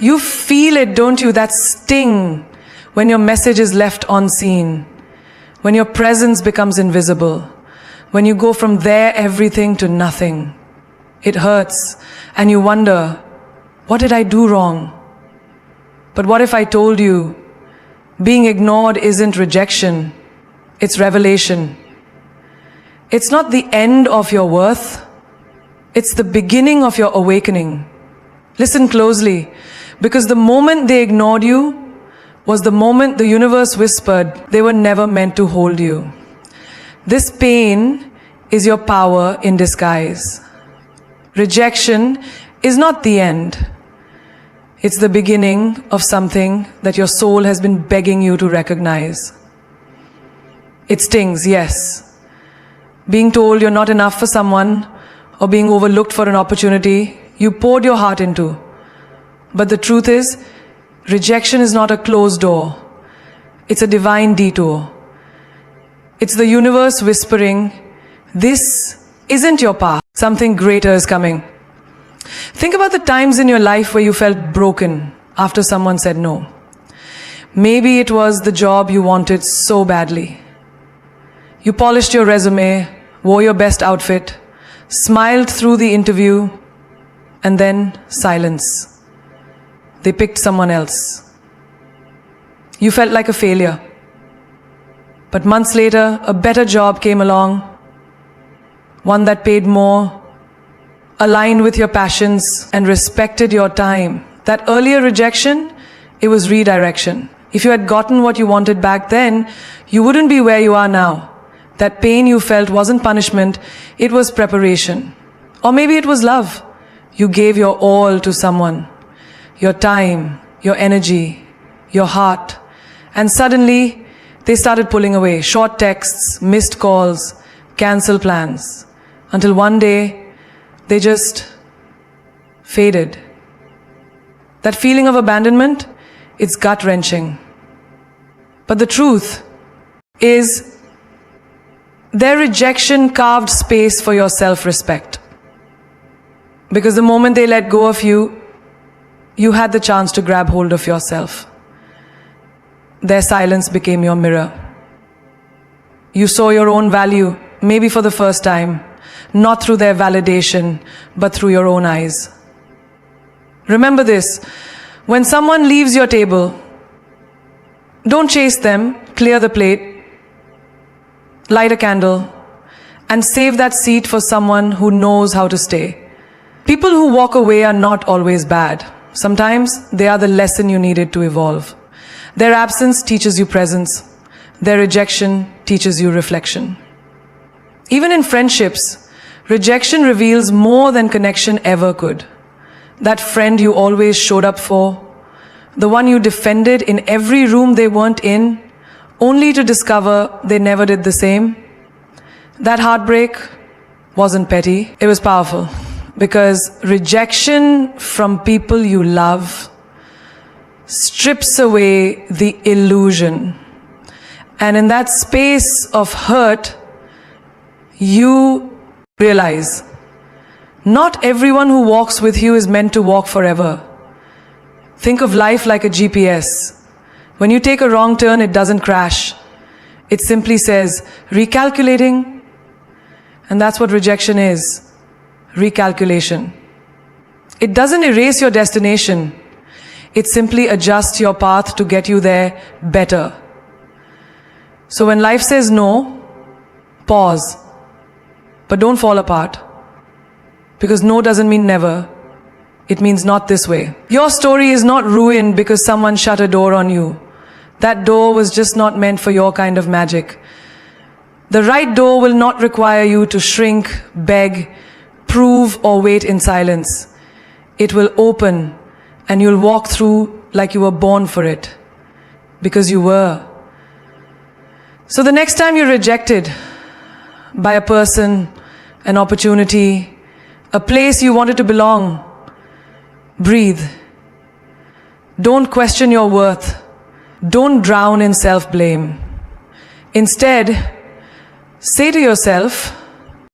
You feel it, don't you? That sting when your message is left unseen, when your presence becomes invisible, when you go from there everything to nothing. It hurts, and you wonder, what did I do wrong? But what if I told you, being ignored isn't rejection, it's revelation. It's not the end of your worth, it's the beginning of your awakening. Listen closely, because the moment they ignored you was the moment the universe whispered they were never meant to hold you. This pain is your power in disguise. Rejection is not the end. It's the beginning of something that your soul has been begging you to recognize. It stings, yes. Being told you're not enough for someone or being overlooked for an opportunity you poured your heart into. But the truth is, rejection is not a closed door. It's a divine detour. It's the universe whispering, this isn't your path. Something greater is coming. Think about the times in your life where you felt broken after someone said no. Maybe it was the job you wanted so badly. You polished your resume, wore your best outfit, smiled through the interview, and then silence. They picked someone else. You felt like a failure. But months later, a better job came along, one that paid more, aligned with your passions, and respected your time. That earlier rejection, it was redirection. If you had gotten what you wanted back then, you wouldn't be where you are now. That pain you felt wasn't punishment, it was preparation. Or maybe it was love. You gave your all to someone, your time, your energy, your heart, and suddenly they started pulling away. Short texts, missed calls, cancel plans, until one day they just faded. That feeling of abandonment, it's gut-wrenching. But the truth is, their rejection carved space for your self-respect. Because the moment they let go of you, you had the chance to grab hold of yourself. Their silence became your mirror. You saw your own value, maybe for the first time, not through their validation, but through your own eyes. Remember this, when someone leaves your table, don't chase them, clear the plate, light a candle, and save that seat for someone who knows how to stay. People who walk away are not always bad. Sometimes they are the lesson you needed to evolve. Their absence teaches you presence. Their rejection teaches you reflection. Even in friendships, rejection reveals more than connection ever could. That friend you always showed up for, the one you defended in every room they weren't in, only to discover they never did the same. That heartbreak wasn't petty, it was powerful. Because rejection from people you love strips away the illusion. And in that space of hurt, you realize not everyone who walks with you is meant to walk forever. Think of life like a GPS. When you take a wrong turn, it doesn't crash. It simply says, recalculating. And that's what rejection is. Recalculation. It doesn't erase your destination. It simply adjusts your path to get you there better. So when life says no, pause. But don't fall apart. Because no doesn't mean never. It means not this way. Your story is not ruined because someone shut a door on you. That door was just not meant for your kind of magic. The right door will not require you to shrink, beg, prove, or wait in silence. It will open and you'll walk through like you were born for it. Because you were. So the next time you're rejected by a person, an opportunity, a place you wanted to belong, breathe. Don't question your worth. Don't drown in self-blame. Instead, say to yourself,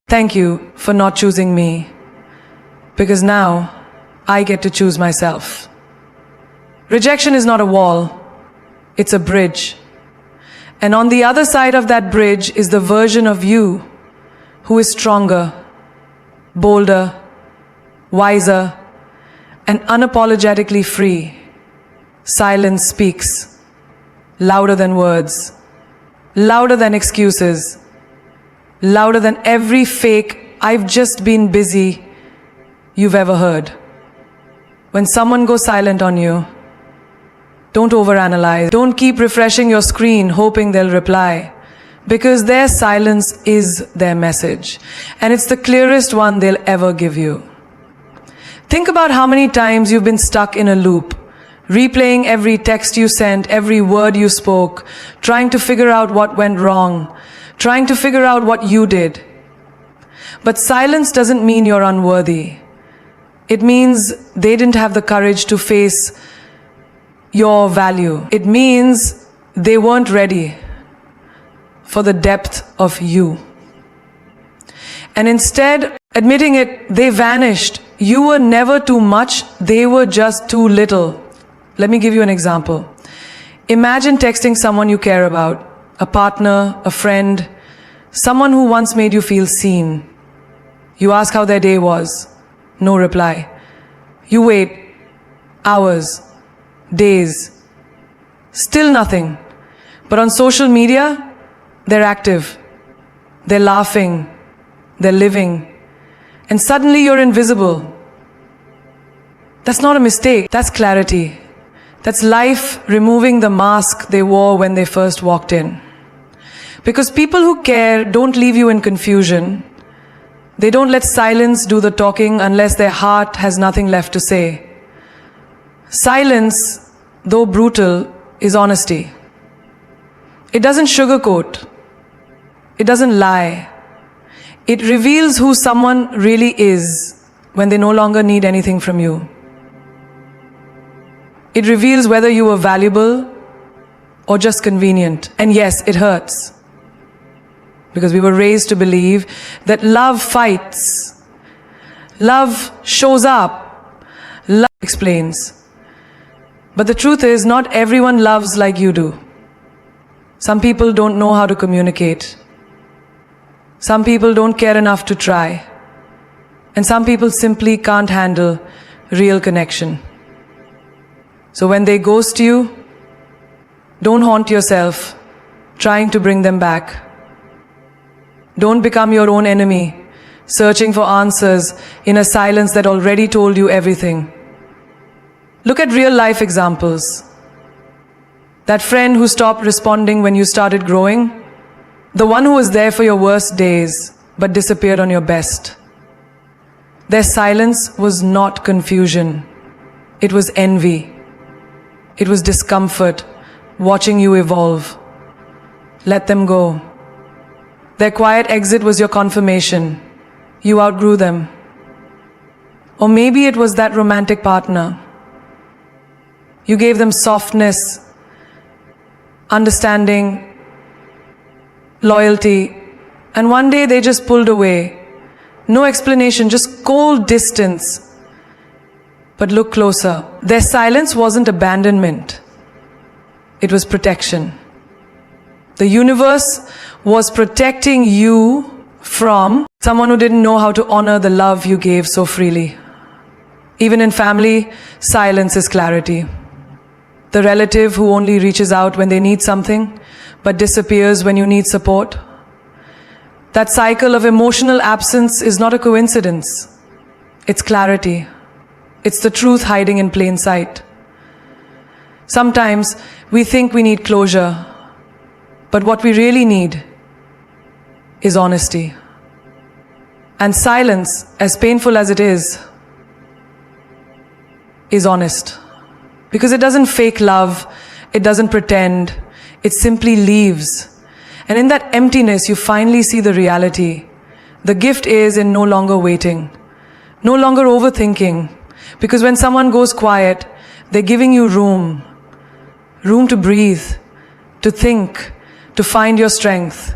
thank you for not choosing me, because now I get to choose myself. Rejection is not a wall, it's a bridge. And on the other side of that bridge is the version of you who is stronger, bolder, wiser, and unapologetically free. Silence speaks, louder than words, louder than excuses, louder than every fake "I've just been busy" you've ever heard. When someone goes silent on you, don't overanalyze. Don't keep refreshing your screen hoping they'll reply, because their silence is their message, and it's the clearest one they'll ever give you. Think about how many times you've been stuck in a loop, replaying every text you sent, every word you spoke, trying to figure out what went wrong, trying to figure out what you did. But silence doesn't mean you're unworthy. It means they didn't have the courage to face your value. It means they weren't ready for the depth of you. And instead, admitting it, they vanished. You were never too much, they were just too little. Let me give you an example. Imagine texting someone you care about, a partner, a friend, someone who once made you feel seen. You ask how their day was. No reply. You wait hours, days, still nothing. But on social media, they're active, they're laughing, they're living, and suddenly you're invisible. That's not a mistake, that's clarity. That's life removing the mask they wore when they first walked in. Because people who care don't leave you in confusion. They don't let silence do the talking unless their heart has nothing left to say. Silence, though brutal, is honesty. It doesn't sugarcoat. It doesn't lie. It reveals who someone really is when they no longer need anything from you. It reveals whether you were valuable or just convenient. And yes, it hurts. Because we were raised to believe that love fights. Love shows up. Love explains. But the truth is, not everyone loves like you do. Some people don't know how to communicate. Some people don't care enough to try. And some people simply can't handle real connection. So when they ghost you, don't haunt yourself trying to bring them back. Don't become your own enemy, searching for answers in a silence that already told you everything. Look at real life examples. That friend who stopped responding when you started growing, the one who was there for your worst days but disappeared on your best. Their silence was not confusion. It was envy. It was discomfort, watching you evolve. Let them go. Their quiet exit was your confirmation. You outgrew them. Or maybe it was that romantic partner. You gave them softness, understanding, loyalty, and one day they just pulled away. No explanation, just cold distance. But look closer. Their silence wasn't abandonment. It was protection. The universe was protecting you from someone who didn't know how to honor the love you gave so freely. Even in family, silence is clarity. The relative who only reaches out when they need something, but disappears when you need support. That cycle of emotional absence is not a coincidence. It's clarity. It's the truth hiding in plain sight. Sometimes we think we need closure, but what we really need is honesty. And silence, as painful as it is honest. Because it doesn't fake love, it doesn't pretend, it simply leaves. And in that emptiness, you finally see the reality. The gift is in no longer waiting, no longer overthinking. Because when someone goes quiet, they're giving you room to breathe, to think, to find your strength.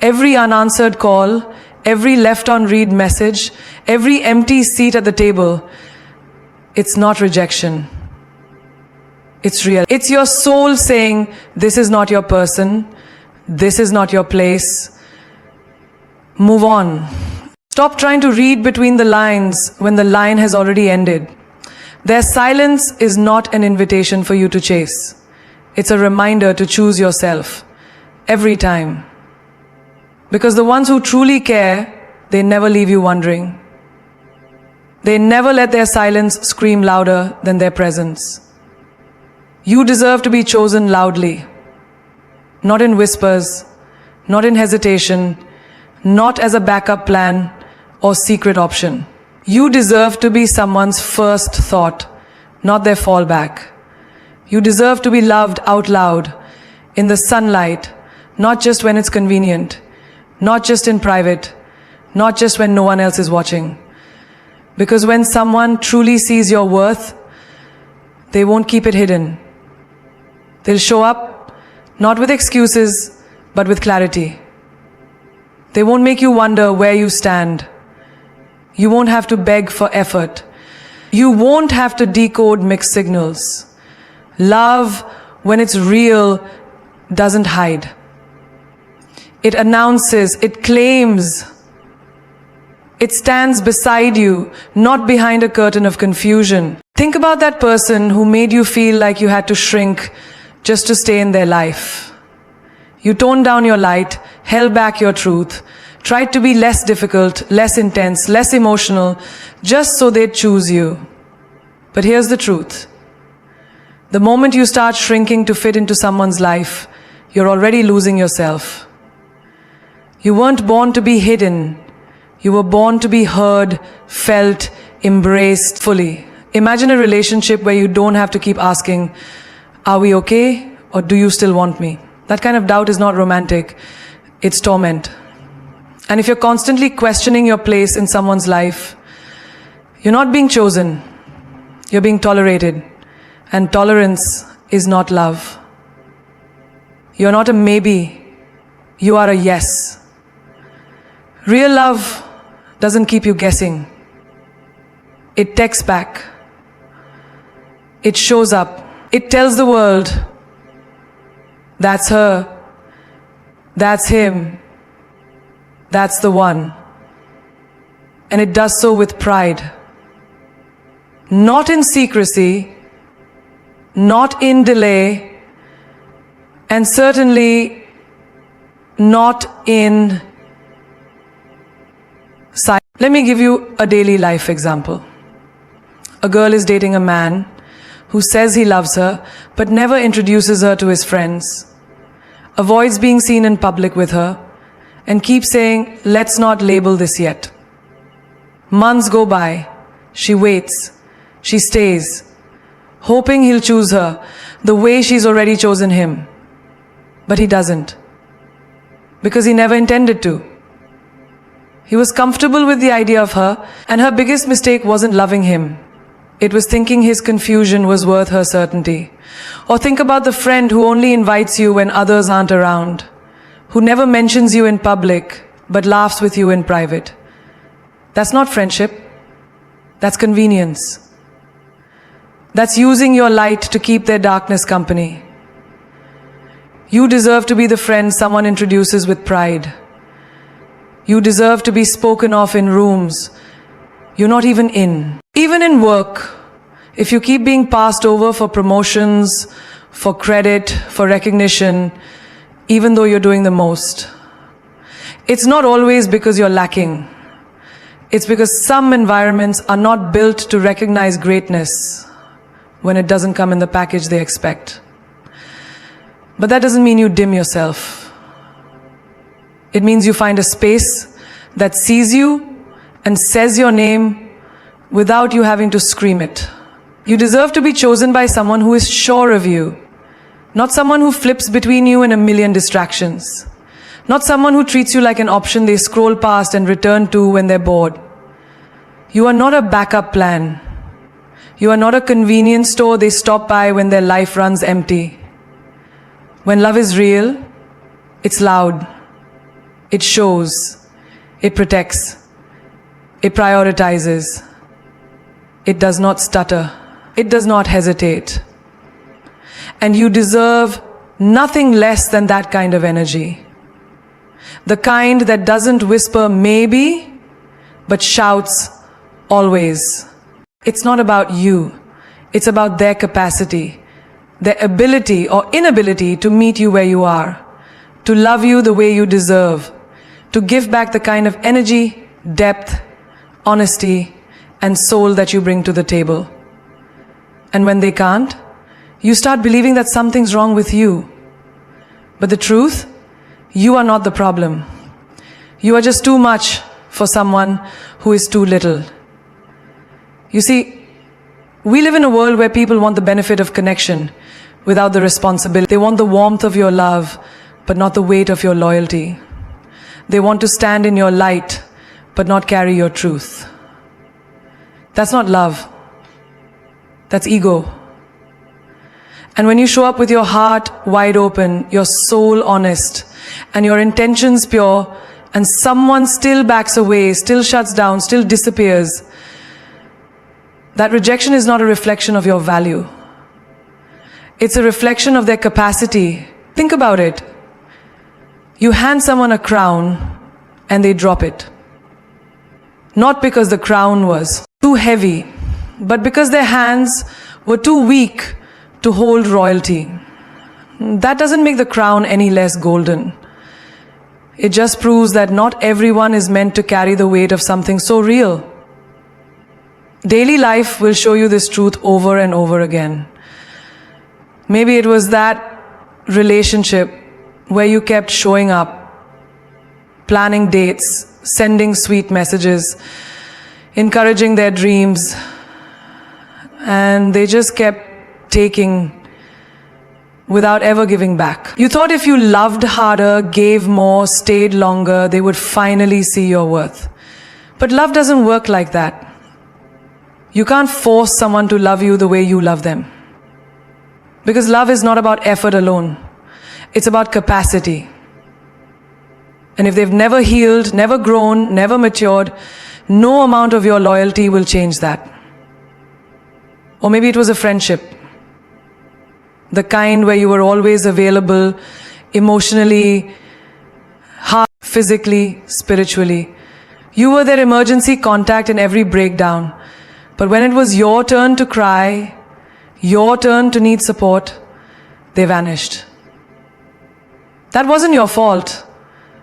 Every unanswered call, every left on read message, every empty seat at the table, it's not rejection. It's real. It's your soul saying, this is not your person, this is not your place. Move on. Stop trying to read between the lines when the line has already ended. Their silence is not an invitation for you to chase. It's a reminder to choose yourself every time. Because the ones who truly care, they never leave you wondering. They never let their silence scream louder than their presence. You deserve to be chosen loudly, not in whispers, not in hesitation, not as a backup plan or secret option. You deserve to be someone's first thought, not their fallback. You deserve to be loved out loud, in the sunlight, not just when it's convenient, not just in private, not just when no one else is watching. Because when someone truly sees your worth, they won't keep it hidden. They'll show up, not with excuses, but with clarity. They won't make you wonder where you stand. You won't have to beg for effort. You won't have to decode mixed signals. Love, when it's real, doesn't hide. It announces, it claims. It stands beside you, not behind a curtain of confusion. Think about that person who made you feel like you had to shrink just to stay in their life. You toned down your light, held back your truth, tried to be less difficult, less intense, less emotional, just so they'd choose you. But here's the truth. The moment you start shrinking to fit into someone's life, you're already losing yourself. You weren't born to be hidden. You were born to be heard, felt, embraced fully. Imagine a relationship where you don't have to keep asking, are we okay? Or do you still want me? That kind of doubt is not romantic. It's torment. And if you're constantly questioning your place in someone's life, you're not being chosen. You're being tolerated. And tolerance is not love. You're not a maybe. You are a yes. Real love doesn't keep you guessing. It texts back. It shows up. It tells the world, that's her, that's him, that's the one. And it does so with pride. Not in secrecy, not in delay, and certainly not in silence. Let me give you a daily life example. A girl is dating a man who says he loves her, but never introduces her to his friends, avoids being seen in public with her, and keeps saying, let's not label this yet. Months go by. She waits. She stays, hoping he'll choose her the way she's already chosen him. But he doesn't, because he never intended to. He was comfortable with the idea of her, and her biggest mistake wasn't loving him. It was thinking his confusion was worth her certainty. Or think about the friend who only invites you when others aren't around, who never mentions you in public, but laughs with you in private. That's not friendship. That's convenience. That's using your light to keep their darkness company. You deserve to be the friend someone introduces with pride. You deserve to be spoken of in rooms you're not even in. Even in work, if you keep being passed over for promotions, for credit, for recognition, even though you're doing the most, it's not always because you're lacking. It's because some environments are not built to recognize greatness when it doesn't come in the package they expect. But that doesn't mean you dim yourself. It means you find a space that sees you and says your name without you having to scream it. You deserve to be chosen by someone who is sure of you, not someone who flips between you and a million distractions, not someone who treats you like an option they scroll past and return to when they're bored. You are not a backup plan. You are not a convenience store they stop by when their life runs empty. When love is real, it's loud. It shows. It protects. It prioritizes. It does not stutter. It does not hesitate. And you deserve nothing less than that kind of energy. The kind that doesn't whisper maybe, but shouts always. It's not about you. It's about their capacity, their ability or inability to meet you where you are, to love you the way you deserve, to give back the kind of energy, depth, honesty, and soul that you bring to the table. And when they can't, you start believing that something's wrong with you. But the truth, you are not the problem. You are just too much for someone who is too little. You see, we live in a world where people want the benefit of connection without the responsibility. They want the warmth of your love, but not the weight of your loyalty. They want to stand in your light, but not carry your truth. That's not love. That's ego. And when you show up with your heart wide open, your soul honest, and your intentions pure, and someone still backs away, still shuts down, still disappears, that rejection is not a reflection of your value. It's a reflection of their capacity. Think about it. You hand someone a crown and they drop it. Not because the crown was too heavy, but because their hands were too weak to hold royalty. That doesn't make the crown any less golden. It just proves that not everyone is meant to carry the weight of something so real. Daily life will show you this truth over and over again. Maybe it was that relationship where you kept showing up, planning dates, sending sweet messages, encouraging their dreams, and they just kept taking without ever giving back. You thought if you loved harder, gave more, stayed longer, they would finally see your worth. But love doesn't work like that. You can't force someone to love you the way you love them. Because love is not about effort alone. It's about capacity. And if they've never healed, never grown, never matured, no amount of your loyalty will change that. Or maybe it was a friendship. The kind where you were always available, emotionally, physically, spiritually. You were their emergency contact in every breakdown. But when it was your turn to cry, your turn to need support, they vanished. That wasn't your fault.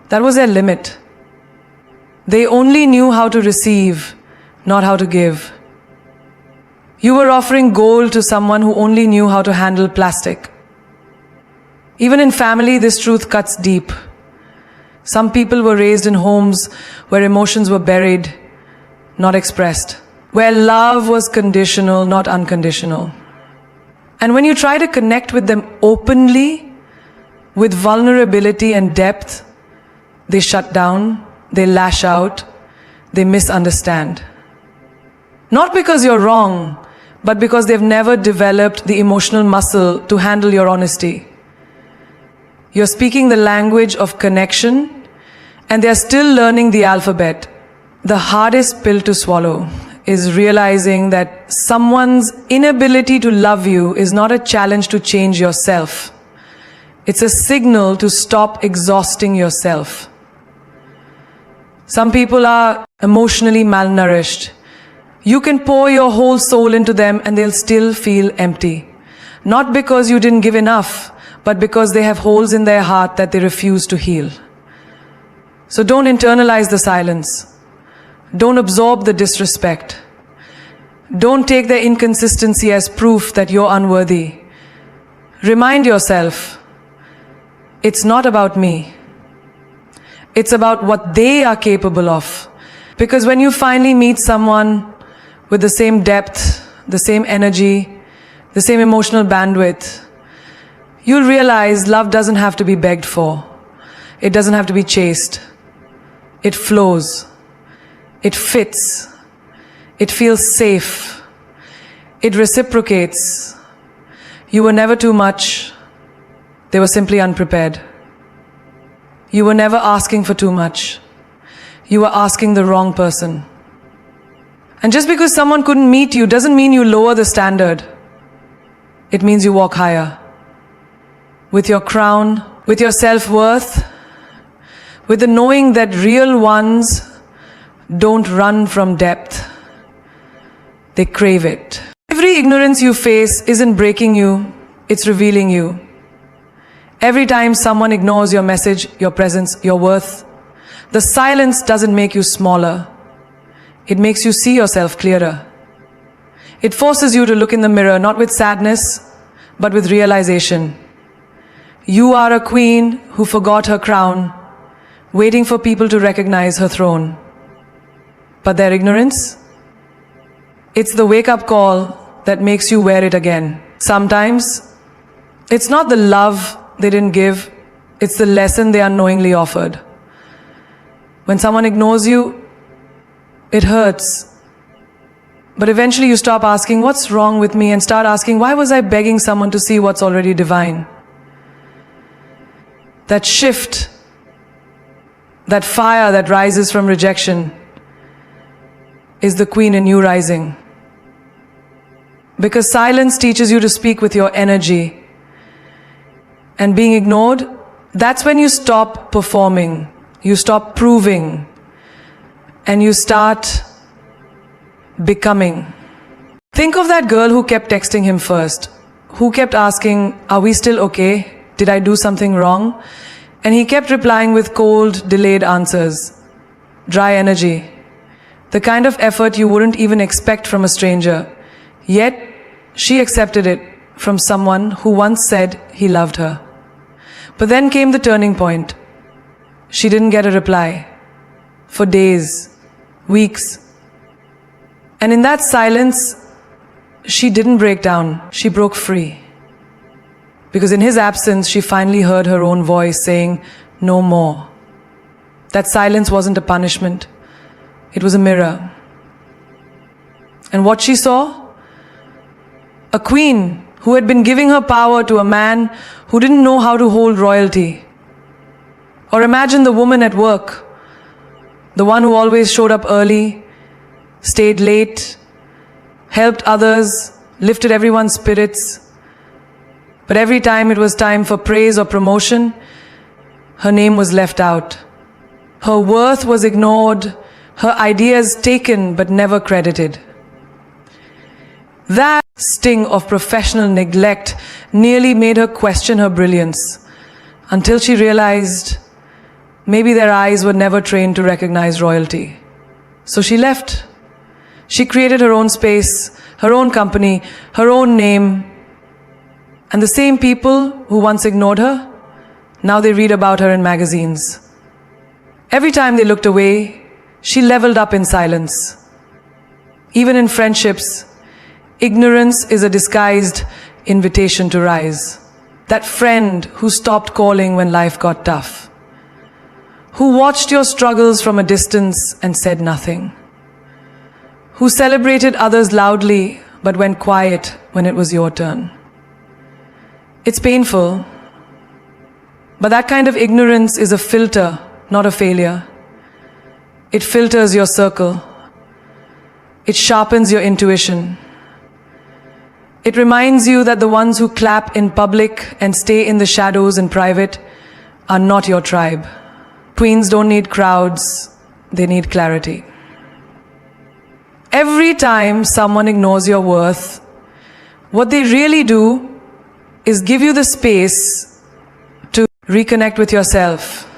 That was their limit. They only knew how to receive, not how to give. You were offering gold to someone who only knew how to handle plastic. Even in family, this truth cuts deep. Some people were raised in homes where emotions were buried, not expressed. Where love was conditional, not unconditional. And when you try to connect with them openly, with vulnerability and depth, they shut down, they lash out, they misunderstand. Not because you're wrong, but because they've never developed the emotional muscle to handle your honesty. You're speaking the language of connection, and they're still learning the alphabet. The hardest pill to swallow is realizing that someone's inability to love you is not a challenge to change yourself. It's a signal to stop exhausting yourself. Some people are emotionally malnourished. You can pour your whole soul into them and they'll still feel empty. Not because you didn't give enough, but because they have holes in their heart that they refuse to heal. So don't internalize the silence. Don't absorb the disrespect. Don't take their inconsistency as proof that you're unworthy. Remind yourself, it's not about me. It's about what they are capable of. Because when you finally meet someone with the same depth, the same energy, the same emotional bandwidth, you'll realize love doesn't have to be begged for. It doesn't have to be chased. It flows. It fits. It feels safe. It reciprocates. You were never too much. They were simply unprepared. You were never asking for too much. You were asking the wrong person. And just because someone couldn't meet you doesn't mean you lower the standard. It means you walk higher. with your crown, with your self-worth, with the knowing that real ones don't run from depth. They crave it. Every ignorance you face isn't breaking you, it's revealing you. Every time someone ignores your message, your presence, your worth, the silence doesn't make you smaller. It makes you see yourself clearer. It forces you to look in the mirror, not with sadness, but with realization. You are a queen who forgot her crown, waiting for people to recognize her throne. But their ignorance? It's the wake-up call that makes you wear it again. Sometimes, it's not the love they didn't give, it's the lesson they unknowingly offered. When someone ignores you, it hurts. But eventually you stop asking, what's wrong with me? And start asking, why was I begging someone to see what's already divine? That shift, that fire that rises from rejection is the queen in you rising. Because silence teaches you to speak with your energy. And being ignored, that's when you stop performing, you stop proving, and you start becoming. Think of that girl who kept texting him first, who kept asking, are we still okay? Did I do something wrong? And he kept replying with cold, delayed answers. Dry energy. The kind of effort you wouldn't even expect from a stranger. Yet, she accepted it from someone who once said he loved her. But then came the turning point. She didn't get a reply. For days, weeks. And in that silence, she didn't break down, she broke free. Because in his absence, she finally heard her own voice saying, no more. That silence wasn't a punishment, it was a mirror. And what she saw? A queen who had been giving her power to a man who didn't know how to hold royalty. Or imagine the woman at work, the one who always showed up early, stayed late, helped others, lifted everyone's spirits. But every time it was time for praise or promotion, her name was left out. Her worth was ignored, her ideas taken but never credited. That sting of professional neglect nearly made her question her brilliance, until she realized maybe their eyes were never trained to recognize royalty. So she left. She created her own space, her own company, her own name. And the same people who once ignored her, now they read about her in magazines. Every time they looked away, she leveled up in silence. Even in friendships, ignorance is a disguised invitation to rise. That friend who stopped calling when life got tough. Who watched your struggles from a distance and said nothing. Who celebrated others loudly but went quiet when it was your turn. It's painful, but that kind of ignorance is a filter, not a failure. It filters your circle. It sharpens your intuition. It reminds you that the ones who clap in public and stay in the shadows in private are not your tribe. Queens don't need crowds, they need clarity. Every time someone ignores your worth, what they really do is give you the space to reconnect with yourself.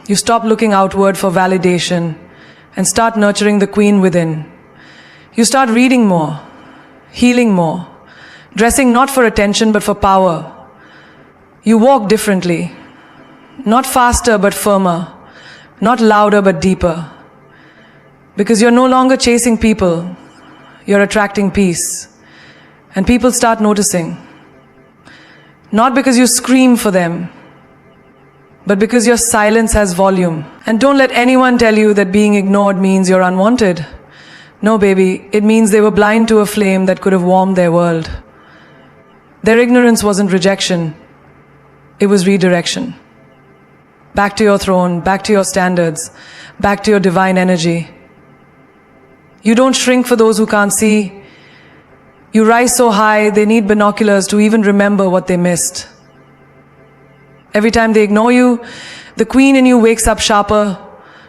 You stop looking outward for validation and start nurturing the queen within. You start reading more, healing more, dressing not for attention but for power. You walk differently, not faster but firmer, not louder but deeper. Because you're no longer chasing people, you're attracting peace. And people start noticing. Not because you scream for them, but because your silence has volume. And don't let anyone tell you that being ignored means you're unwanted. No, baby, it means they were blind to a flame that could have warmed their world. Their ignorance wasn't rejection, it was redirection. Back to your throne, back to your standards, back to your divine energy. You don't shrink for those who can't see. You rise so high, they need binoculars to even remember what they missed. Every time they ignore you, the queen in you wakes up sharper,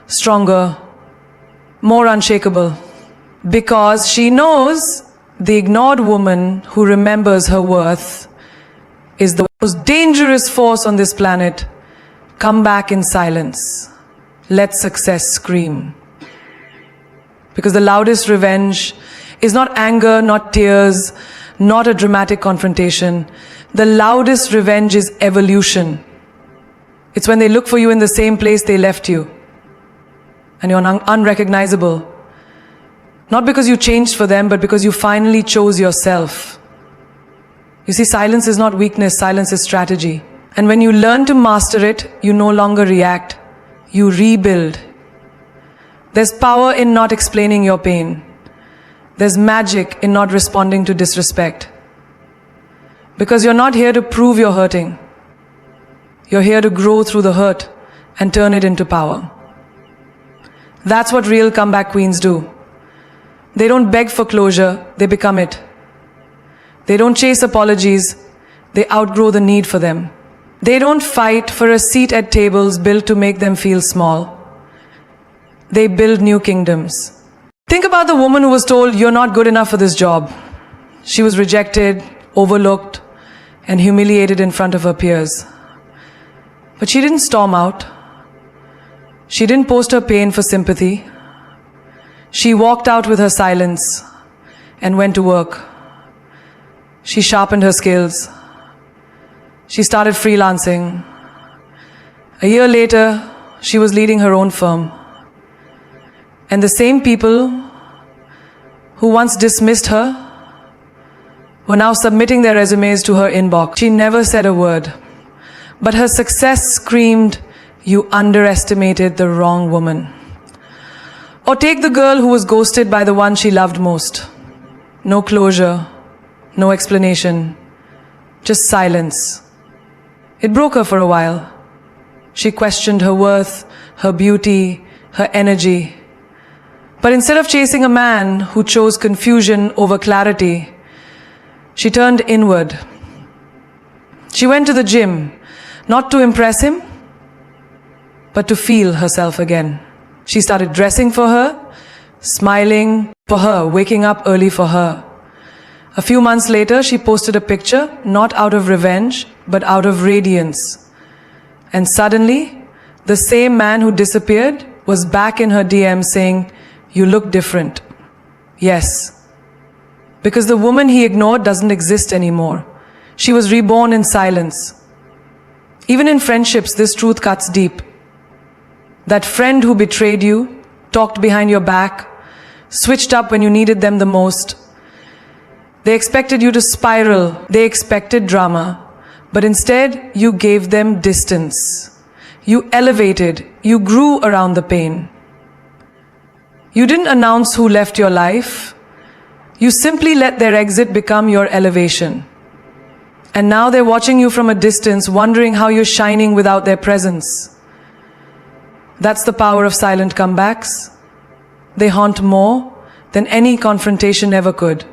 stronger, more unshakable. Because she knows the ignored woman who remembers her worth is the most dangerous force on this planet. Come back in silence. Let success scream. Because the loudest revenge is not anger, not tears, not a dramatic confrontation. The loudest revenge is evolution. It's when they look for you in the same place they left you. And you're unrecognizable. Not because you changed for them, but because you finally chose yourself. You see, silence is not weakness, silence is strategy. And when you learn to master it, you no longer react, you rebuild. There's power in not explaining your pain. There's magic in not responding to disrespect. Because you're not here to prove you're hurting. You're here to grow through the hurt and turn it into power. That's what real comeback queens do. They don't beg for closure, they become it. They don't chase apologies, they outgrow the need for them. They don't fight for a seat at tables built to make them feel small. They build new kingdoms. Think about the woman who was told, "You're not good enough for this job." She was rejected, overlooked, and humiliated in front of her peers. But she didn't storm out. She didn't post her pain for sympathy. She walked out with her silence and went to work. She sharpened her skills. She started freelancing. A year later, she was leading her own firm. And the same people who once dismissed her were now submitting their resumes to her inbox. She never said a word. But her success screamed, "You underestimated the wrong woman." Or take the girl who was ghosted by the one she loved most. No closure, no explanation, just silence. It broke her for a while. She questioned her worth, her beauty, her energy. But instead of chasing a man who chose confusion over clarity, she turned inward. She went to the gym, not to impress him, but to feel herself again. She started dressing for her, smiling for her, waking up early for her. A few months later, she posted a picture, not out of revenge, but out of radiance. And suddenly, the same man who disappeared was back in her DM saying, "You look different." Yes, because the woman he ignored doesn't exist anymore. She was reborn in silence. Even in friendships, this truth cuts deep. That friend who betrayed you, talked behind your back, switched up when you needed them the most. They expected you to spiral. They expected drama. But instead, you gave them distance. You elevated. You grew around the pain. You didn't announce who left your life. You simply let their exit become your elevation. And now they're watching you from a distance, wondering how you're shining without their presence. That's the power of silent comebacks. They haunt more than any confrontation ever could.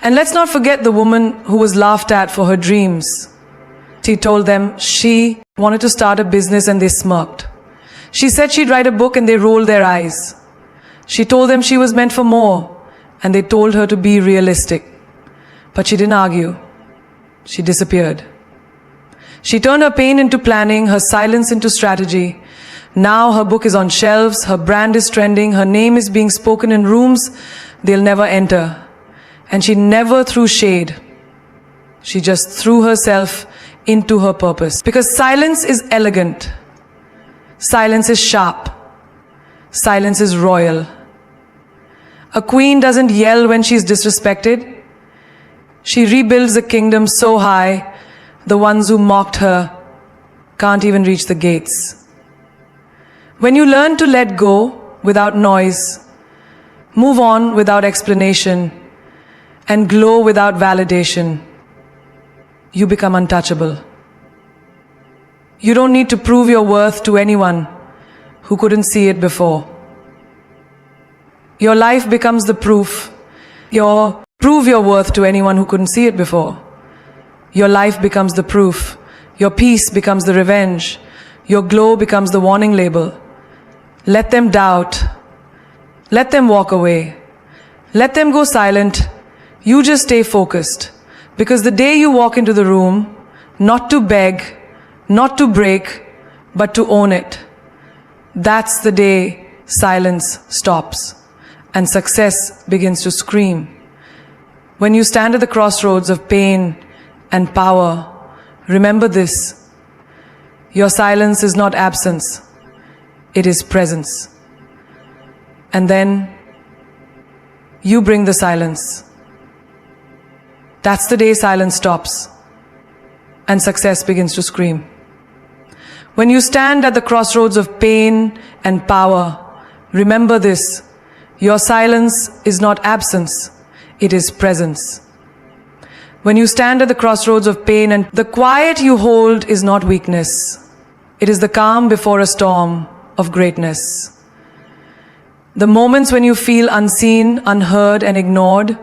And let's not forget the woman who was laughed at for her dreams. She told them she wanted to start a business and they smirked. She said she'd write a book and they rolled their eyes. She told them she was meant for more and they told her to be realistic. But she didn't argue. She disappeared. She turned her pain into planning, her silence into strategy. Now her book is on shelves, her brand is trending, her name is being spoken in rooms they'll never enter. And she never threw shade. She just threw herself into her purpose. Because silence is elegant. Silence is sharp. Silence is royal. A queen doesn't yell when she's disrespected. She rebuilds a kingdom so high, the ones who mocked her can't even reach the gates. When you learn to let go without noise, move on without explanation, and glow without validation, you become untouchable. You don't need to prove your worth to anyone who couldn't see it before. Your life becomes the proof. Prove your worth to anyone who couldn't see it before. Your life becomes the proof Your peace becomes the revenge. Your glow becomes the warning label. Let them doubt. Let them walk away. Let them go silent. You just stay focused. Because the day you walk into the room, not to beg, not to break, but to own it, that's the day silence stops and success begins to scream. When you stand at the crossroads of pain and power, remember this: your silence is not absence, it is presence. And then you bring the silence. That's the day silence stops and success begins to scream. When you stand at the crossroads of pain and power, remember this: your silence is not absence, it is presence. When you stand at the crossroads of pain, and the quiet you hold is not weakness, it is the calm before a storm of greatness. The moments when you feel unseen, unheard, and ignored,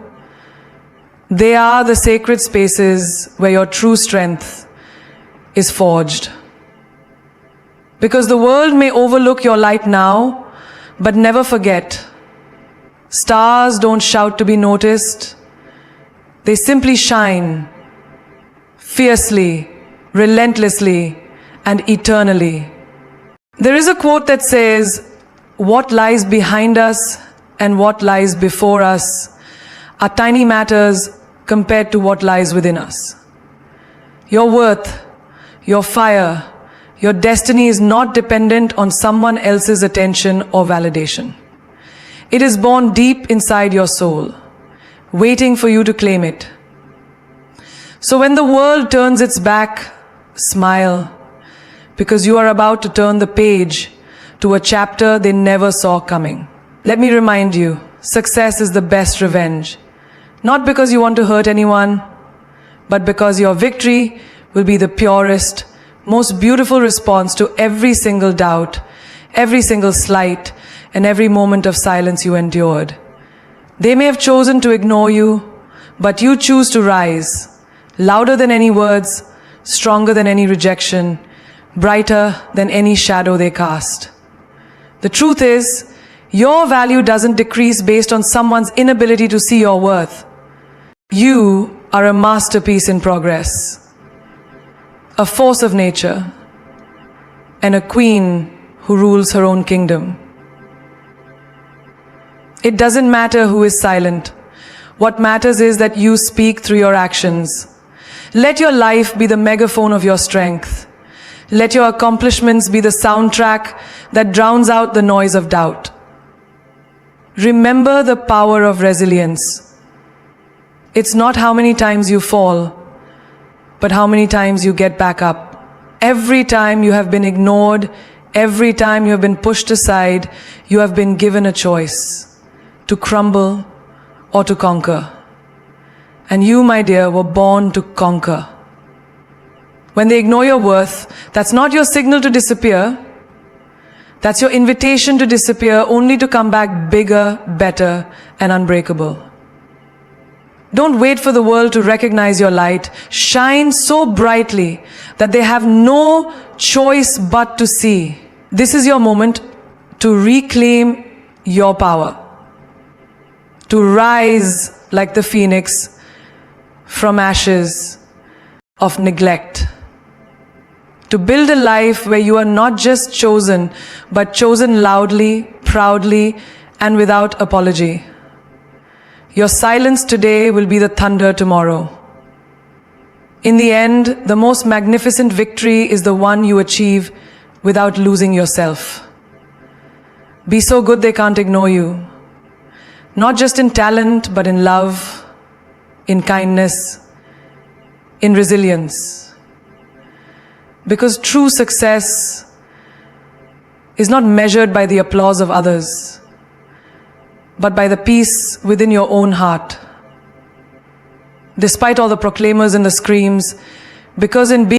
they are the sacred spaces where your true strength is forged. Because the world may overlook your light now, but never forget, stars don't shout to be noticed. They simply shine fiercely, relentlessly, and eternally. There is a quote that says, "What lies behind us and what lies before us are tiny matters compared to what lies within us." Your worth, your fire, your destiny is not dependent on someone else's attention or validation. It is born deep inside your soul, waiting for you to claim it. So when the world turns its back, smile, because you are about to turn the page to a chapter they never saw coming. Let me remind you, success is the best revenge. Not because you want to hurt anyone, but because your victory will be the purest, most beautiful response to every single doubt, every single slight, and every moment of silence you endured. They may have chosen to ignore you, but you choose to rise, louder than any words, stronger than any rejection, brighter than any shadow they cast. The truth is, your value doesn't decrease based on someone's inability to see your worth. You are a masterpiece in progress, a force of nature, and a queen who rules her own kingdom. It doesn't matter who is silent. What matters is that you speak through your actions. Let your life be the megaphone of your strength. Let your accomplishments be the soundtrack that drowns out the noise of doubt. Remember the power of resilience. It's not how many times you fall, but how many times you get back up. Every time you have been ignored, every time you have been pushed aside, you have been given a choice to crumble or to conquer. And you, my dear, were born to conquer. When they ignore your worth, that's not your signal to disappear. That's your invitation to disappear, only to come back bigger, better, and unbreakable. Don't wait for the world to recognize your light. Shine so brightly that they have no choice but to see. This is your moment to reclaim your power, to rise like the phoenix from ashes of neglect, to build a life where you are not just chosen, but chosen loudly, proudly, and without apology. Your silence today will be the thunder tomorrow. In the end, the most magnificent victory is the one you achieve without losing yourself. Be so good they can't ignore you. Not just in talent, but in love, in kindness, in resilience. Because true success is not measured by the applause of others, but by the peace within your own heart. Despite all the proclaimers and the screams, because in being